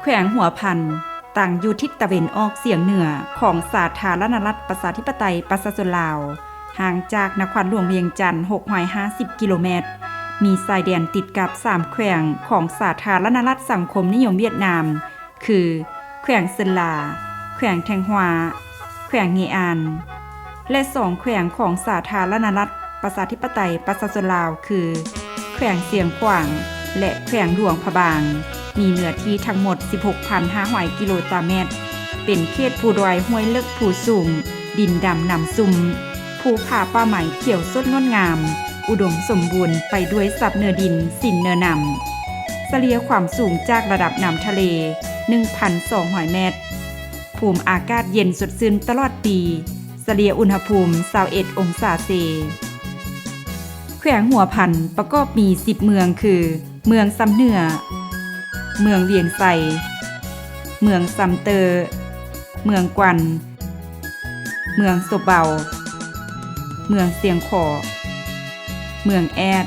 วงหัวพันตั้งอยู่ทิศตะวันออกเฉียงเหนือของสาธารณรัฐประชาธิปไตยประชาชนลาวห่างจากนครหลวงเวียงจันทน์650กิโลเมตรมีชายแดนติดกับ3แขวงของสาธารณรัฐสังคมนิยมเวียดนามคือแขวงเซินลาแขวงแทงฮวาแขวงเงอานและ2แขวงของสาธารณรัฐประชาธิปไตยประชาชนลาวคือแขวงเสียงขวางและแขวงหลวงพะบางมีเนื้อที่ทั้งหมด 16,500 กิโลเมตรเป็นเขตภูดอยห้วยเลิกภูสูงดินดำน้ำซุ่มภูผาป่าไม้เขียวสดงดงามอุดมสมบูรณ์ไปด้วยสับเนื้อดินสินเนื้อนำเฉลี่ยความสูงจากระดับน้ำทะเล 1,200 เมตรภูมิอากาศเย็นสดชื่นตลอดปีเฉลี่ยอุณหภูมิ21องศาเซแขวงหัวพันประกอบมี10เมืองคือเมืองซำเหนือเมืองเวียงไสเมืองซำเตอเมืองกวันเมืองโซเบาเมืองเสียงขอเมืองแอด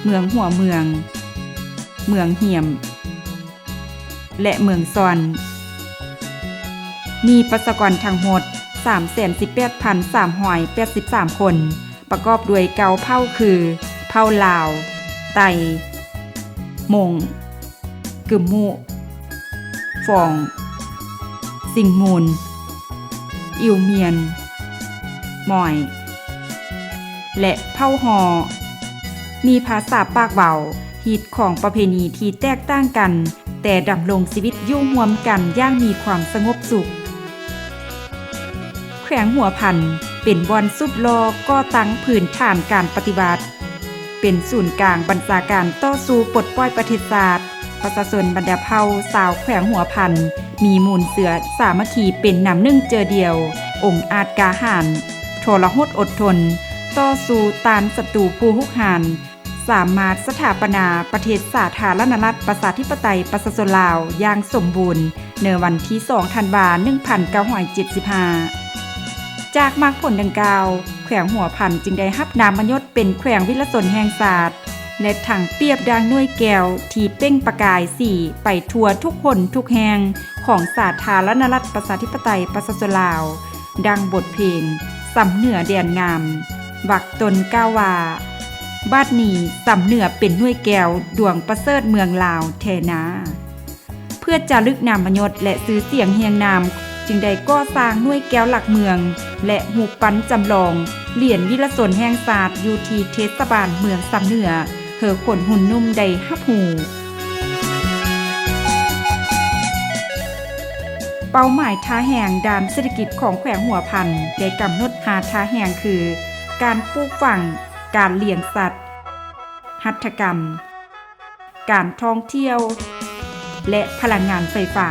เมืองหัวเมืองเมืองเหี่ยมและเมืองซอนมีประชากรทั้งหมด 318,383 คนประกอบด้วยเกาเผ่าคือเผ่าลาวไตมงกึมมุฟองสิงมูลอิวเมียนมอยและเผ่าฮอมีภาษาปากเบาฮิตของประเพณีที่แตกต่างกันแต่ดำรงชีวิตอยู่ร่วมกันอย่างมีความสงบสุขแขวงหัวพันเป็นบ่อนซุบลอก่อตั้งพื้นฐานการปฏิบัติเป็นศูนย์กลางบัญชาการต่อสู้ปลดปล่อยประเทศชาติประชาชนบรรดาเผ่าชาวแขวงหัวพันมีมูลเสือสามัคคีเป็นน้ำหนึ่งเจอเดียวองค์อาจกาหาญทรหดอดทนต่อสู้ต้านศัตรูผู้รุกรานสามารถสถาปนาประเทศสาธารณรัฐประชาธิปไตยประชาชนลาวอย่างสมบูรณ์ในวันที่2ธันวาคม1975จากมรรคผลดังกล่าวแขวงหัวพันจึงได้รับนามยศเป็นแขวงวิรชนแห่งชาติและถังเปรียบดังหน่วยแก้วที่เป้งประกายสีไปทั่วทุกคนทุกแห่งของสาธารณรัฐประชาธิปไตยประชาชนลาวดังบทเพลงสำเหนือแดนงามวักตนก้าวว่าบัดนี้สำเหนือเป็นหน่วยแก้วดวงประเสริฐเมืองลาวแทนาเพื่อจารึกนามยศและซื้อเสียงเฮียงนามจึงได้ก่อสร้างหน่วยแก้วหลักเมืองและหูปปั้นจำลองเหรียญวิรชนแห่งชาติอยู่ที่เทศบาลเมืองสำเหนือเฮอคนหุ่นนุ่มได้รับรู้เป้าหมายท่าแห่งด้านเศรษฐกิจของแขวงหัวพันได้กำหนด5ท่าแห่งคือการปลูกฝังการเลี้ยงสัตว์หัตถกรรมการท่องเที่ยวและพลังงานไฟฟ้า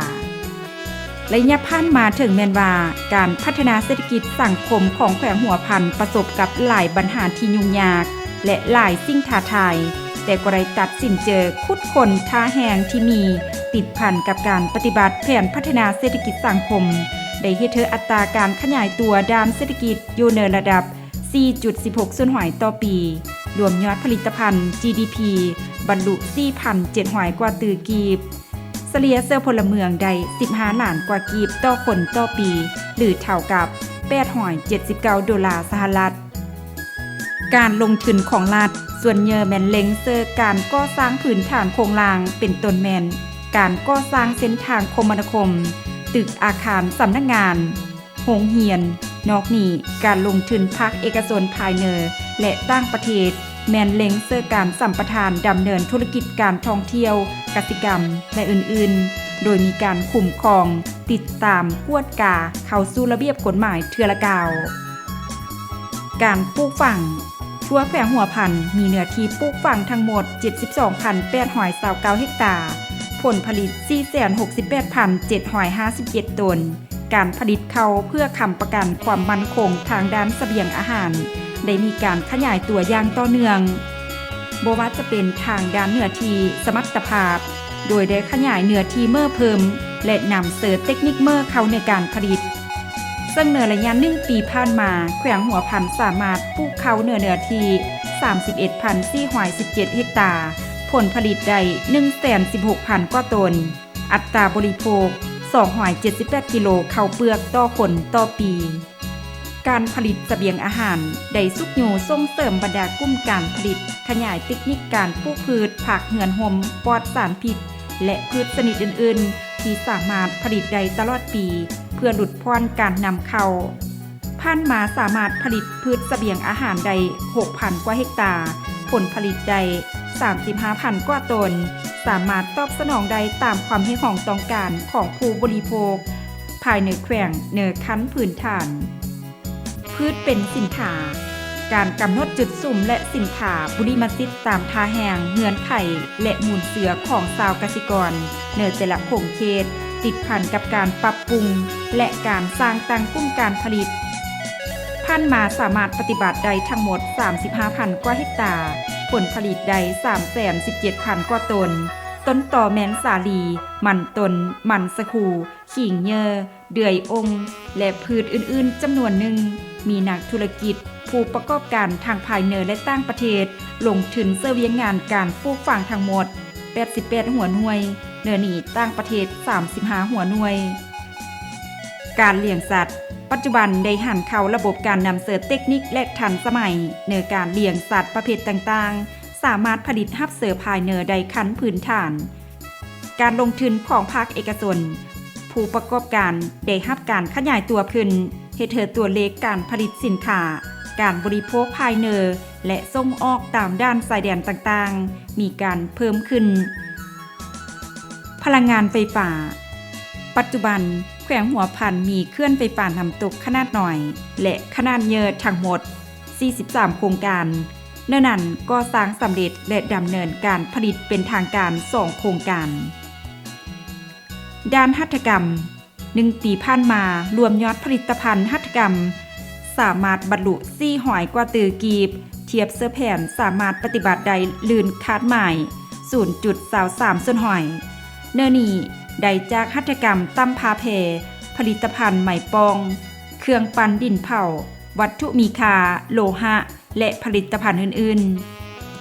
ระยะผ่านมาถึงแม้นว่าการพัฒนาเศรษฐกิจสังคมของแขวงหัวพันประสบกับหลายปัญหาที่ยุ่งยากและหลายสิ่งท้าทายแต่ก็ได้ตัดสินใจคุดค้นท่าแห่งที่มีติดพันกับการปฏิบัติแผนพัฒนาเศรษฐกิจสังคมได้เฮ็ดให้อัตราการขยายตัวด้านเศรษฐกิจอยู่ในระดับ 4.16 ส่วนหอยต่อปีรวมยอดผลิตภัณฑ์ GDP บรรลุ 4,700 กว่าตือกีบเฉลี่ยเซอร์พลเมืองได้15ล้านกว่ากีบต่อคนต่อปีหรือเท่ากับ$879สหรัฐการลงทุนของรัฐส่วนเยอะแม่นเล็งเซอร์การก่อสร้างพื้นฐานโครงล่างเป็นต้นแม่นการก่อสร้างเส้นทางคมนาคมตึกอาคารสำนักงานโรงเรียนนอกนี้การลงทุนภาคเอกชนภายในและต่างประเทศแม่นเล็งเซอร์การสัมปทานดำเนินธุรกิจการท่องเที่ยวกสิกรรมและอื่นๆโดยมีการคุ้มครองติดตามกวดกาเข้าสู่ระเบียบกฎหมายเทื่อละกาวการปลูกฝังทั่วแขวงหัวพันมีเนื้อที่ปลูกฝังทั้งหมด 72,829 เฮกตาร์ผลผลิต 468,757 ตนการผลิตข้าวเพื่อค้ำประกันความมั่นคงทางด้านเสบียงอาหารได้มีการขยายตัวอย่างต่อเนื่องบ่ว่าจะเป็นทางด้านเนื้อที่สมรรถภาพโดยได้ขยายเนื้อที่เมื่อเพิ่มและนำเสริมเทคนิคเมื่อเข้าในการผลิตซึ่งในระยะ1ปีผ่านมาแขวงหัวพันสามารถปลูกข้าวเนื้อที่ 31,417 เฮกตาร์ ผลผลิตได้ 116,000 กว่าตนอัตราบริโภค278 กิโลข้าวเปลือกต่อคนต่อปีการผลิตเสบียงอาหารได้สุกอยู่ส่งเสริมบรรดากลุ่มการผลิตขยายเทคนิคการปลูกพืชผักเหือนห่มปลอดสารพิษและพืชชนิดอื่นๆที่สามารถผลิตได้ตลอดปีเพื่อหลุดพ้นการนำเข้าผ่านมาสามารถผลิตพืชเสบียงอาหารได้ 6,000 กว่าเฮกตาร์ผลผลิตได้ 35,000 กว่าตนสามารถตอบสนองได้ตามความเห็นของต้องการของผู้บริโภคภายในแขวงเหนือขั้นพื้นฐานพืชเป็นสินค้าการกำหนดจุดสุ่มและสินค้าบุริมสิทธิ์ตามท่าแห่งเงื่อนไขและมูลเสือของชาวเกษตรกรในแต่ละโครงเขตติดพันกับการปรับปรุงและการสร้างตั้งกลุ่มการผลิตผ่านมาสามารถปฏิบัติได้ทั้งหมด 35,000 กว่าเฮกตาร์ผลผลิตได้ 317,000 กว่าตนต้นต่อแมนสาลีมันตนมันสะคูขิงเยอเดือยองและพืชอื่นๆจำนวนหนึ่งมีนักธุรกิจผู้ประกอบการทางภายในและต่างประเทศลงทุนเสวียงงานการปลูกฝังทั้งหมด88หัวหน่วยเนื้อหนีต่างประเทศ35หัวหน่วยการเลี้ยงสัตว์ปัจจุบันได้หันเข้าระบบการนำเสนอเทคนิคและทันสมัยในการเลี้ยงสัตว์ประเภทต่างๆสามารถผลิตฮับเสือภายในได้ขั้นพื้นฐานการลงทุนของภาคเอกชนผู้ประกอบการได้รับการขยายตัวขึ้นเฮ็ดให้ตัวเลขการผลิตสินค้าการบริโภคภายในและส่งออกตามด้านชายแดนต่างๆมีการเพิ่มขึ้นพลังงานไฟฟ้าปัจจุบันแขวงหัวพันมีเคลื่อนไฟฟ้าน้ำตกขนาดน้อยและขนาดใหญ่ทั้งหมด43โครงการเนื่องนั้นก็สร้างสำเร็จและดำเนินการผลิตเป็นทางการ2โครงการด้านหัตถกรรม1 ปีผ่านมารวมยอดผลิตภัณฑ์หัตถกรรมสามารถบรรลุ400 กว่าตือกีบเทียบเสื้อแผ่นสามารถปฏิบัติได้ลื่นคาดหมาย 0.23 ส่วนหอยเนื่อนี้ได้จากหัตถกรรมตั้มพาเพผลิตภัณฑ์ไหมปองเครื่องปั้นดินเผาวัตถุมีค่าโลหะและผลิตภัณฑ์อื่น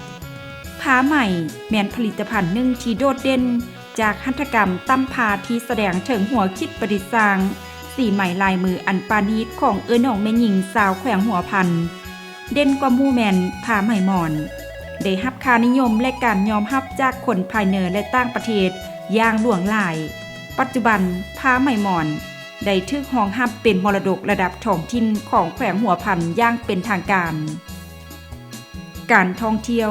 ๆผ้าไหมแม่นผลิตภัณฑ์หนึ่งที่โดดเด่นจากหัตถกรรมตั้มพาที่แสดงถึงหัวคิดประดิษฐ์สร้างสีไหมลายมืออันปานีตของน้องแม่หญิงสาวแขวงหัวพันเด่นกว่าหมู่แม่นผ้าไหมหมอนได้รับค่านิยมและการยอมรับจากคนภายในและต่างประเทศอย่างหลวงหลายปัจจุบันผ้าไหมหมอนได้ถูกรองรับเป็นมรดกระดับท้องถิ่นของแขวงหัวพันอย่างเป็นทางการการท่องเที่ยว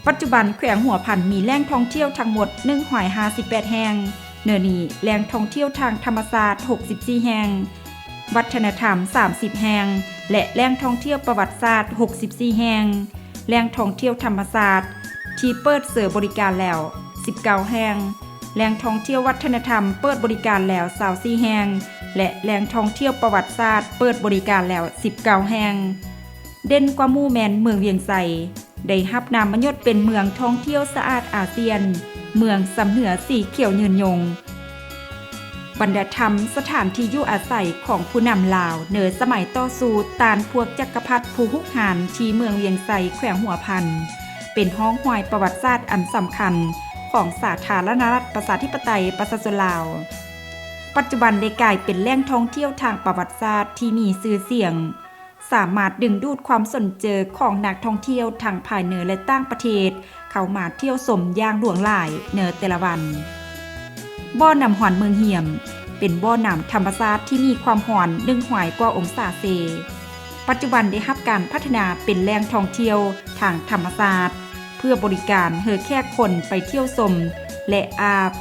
ปัจจุบันแขวงหัวพันมีแหล่งท่องเที่ยวทั้งหมด158แห่งเนื้อนี้แหล่งท่องเที่ยวทางธรรมศาสตร์64แห่งวัฒนธรรม30แห่งและแหล่งท่องเที่ยวประวัติศาสตร์64แห่งแหล่งท่องเที่ยวธรรมศาสตร์ที่เปิดเสริมบริการแล้ว19แห่งแหล่งท่องเที่ยววัฒนธรรมเปิดบริการแล้ว24แห่งและแหล่งท่องเที่ยวประวัติศาสตร์เปิดบริการแล้ว19แห่งเด่นกว่าหมู่แม่นเมืองเวียงไสได้รับนามยศเป็นเมืองท่องเที่ยวสะอาดอาเซียนเมืองสำเหนือสีเขียวยืนยงบรรดาธรรมสถานที่อยู่อาศัยของผู้นำลาวเนอสมัยต่อสู้ตานพวกจักรพรรดิผู้ฮุกหานที่เมืองเวียงไสแขวงหัวพันเป็นห้องห้อยประวัติศาสตร์อันสำคัญของสาธารณรัฐประชาธิปไตยประชาชนลาวปัจจุบันได้กลายเป็นแหล่งท่องเที่ยวทางประวัติศาสตร์ที่มีชื่อเสียงสามารถดึงดูดความสนใจของนักท่องเที่ยวทั้งภายในและต่างประเทศเข้ามาเที่ยวชมอย่างหลวงหลายในแต่ละวันบ่อน้ำหอนเมืองเหี่ยมเป็นบ่อน้ำธรรมชาติที่มีความหอน100 กว่าองศาเซลเซียสปัจจุบันได้รับการพัฒนาเป็นแหล่งท่องเที่ยวทางธรรมชาติเพื่อบริการให้แขกคนไปเที่ยวชมและอาบ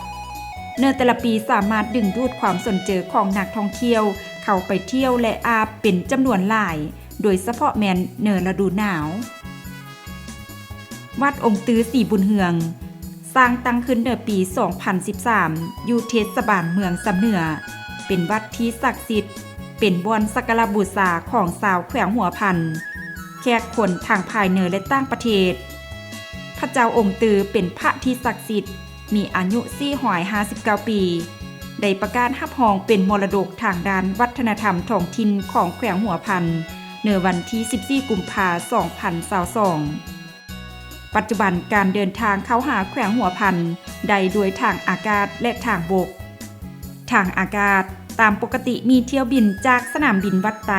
ในแต่ละปีสามารถดึงดูดความสนใจของนักท่องเที่ยวเข้าไปเที่ยวและอาบเป็นจำนวนหลายโดยเฉพาะแม่นในฤดูหนาววัดองค์ตื้อสีบุญเฮืองสร้างตั้งขึ้นในปี 2013 อยู่เทศบาลเมืองสำเหนือเป็นวัดที่ศักดิ์สิทธิ์เป็นบ่อนสักการะบูชาของชาวแขวงหัวพันแขกคนทางภายในและต่างประเทศพระเจ้าองค์ตื้อเป็นพระที่ศักดิ์สิทธิ์มีอายุ459 ปีได้ประกาศรับรองเป็นมรดกทางด้านวัฒนธรรมท้องถิ่นของแขวงหัวพันในวันที่14 กุมภาพันธ์ 2022 ปัจจุบันการเดินทางเข้าหาแขวงหัวพันได้โดยทางอากาศและทางบกทางอากาศตามปกติมีเที่ยวบินจากสนามบินวัดไต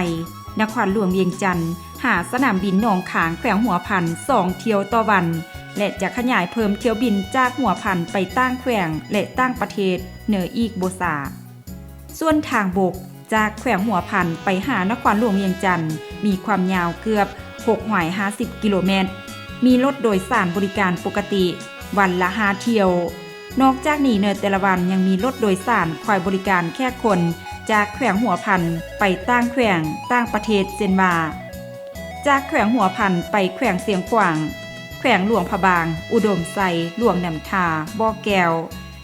นครหลวงเวียงจันทน์หาสนามบินหนองขางแขวงหัวพัน2เที่ยวต่อวันและจะขยายเพิ่มเที่ยวบินจากหัวพันไปต่างแขวงและต่างประเทศเหนืออีกบ่ทราบส่วนทางบกจากแขวงหัวพันไปหานครหลวงเวียงจันทน์มีความยาวเกือบ650 กิโลเมตรมีรถโดยสารบริการปกติวันละ5เที่ยวนอกจากนี้ในแต่ละวันยังมีรถโดยสารคอยบริการแค่คนจากแขวงหัวพันไปต่างแขวงต่างประเทศเช่นว่าจากแขวงหัวพันไปแขวงเสียงขวางแขวงหลวงพะบางอุดมไซหลวงน้ำทาบ่อแก้ว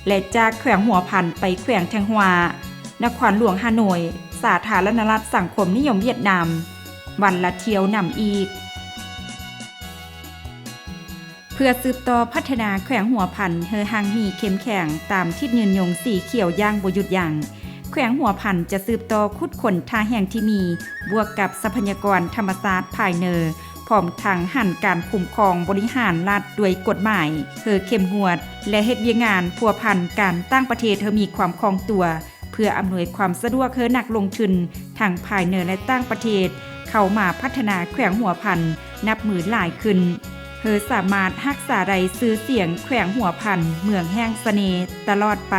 และจากแขวงหัวพันไปแขวงแทงฮวานครหลวงฮานอยสาธารณรัฐสังคมนิยมเวียดนามวันละเที่ยวนำอีกเพื่อสืบต่อพัฒนาแขวงหัวพันเฮอหังมีเข้มแข็งตามทิศยืนยงสีเขียวย่างบ่หยุดยั้งแขวงหัวพันจะสืบต่อขุดค้นท่าแห่งที่มีบวกกับทรัพยากรธรรมชาติภายในพร้อมทั้งหันการคุ้มครองบริหารรัฐด้วยกฎหมายเพื่อเข้มงวดและเฮ็ดเวียกงานพัวพันการตั้งประเทศให้มีความคล่องตัวเพื่ออำนวยความสะดวกให้นักลงทุนทั้งภายในและต่างประเทศเข้ามาพัฒนาแขวงหัวพันนับหมื่นหลายขึ้นเพื่อสามารถรักษาได้ชื่อเสียงแขวงหัวพันเมืองแห่งเสน่ห์ตลอดไป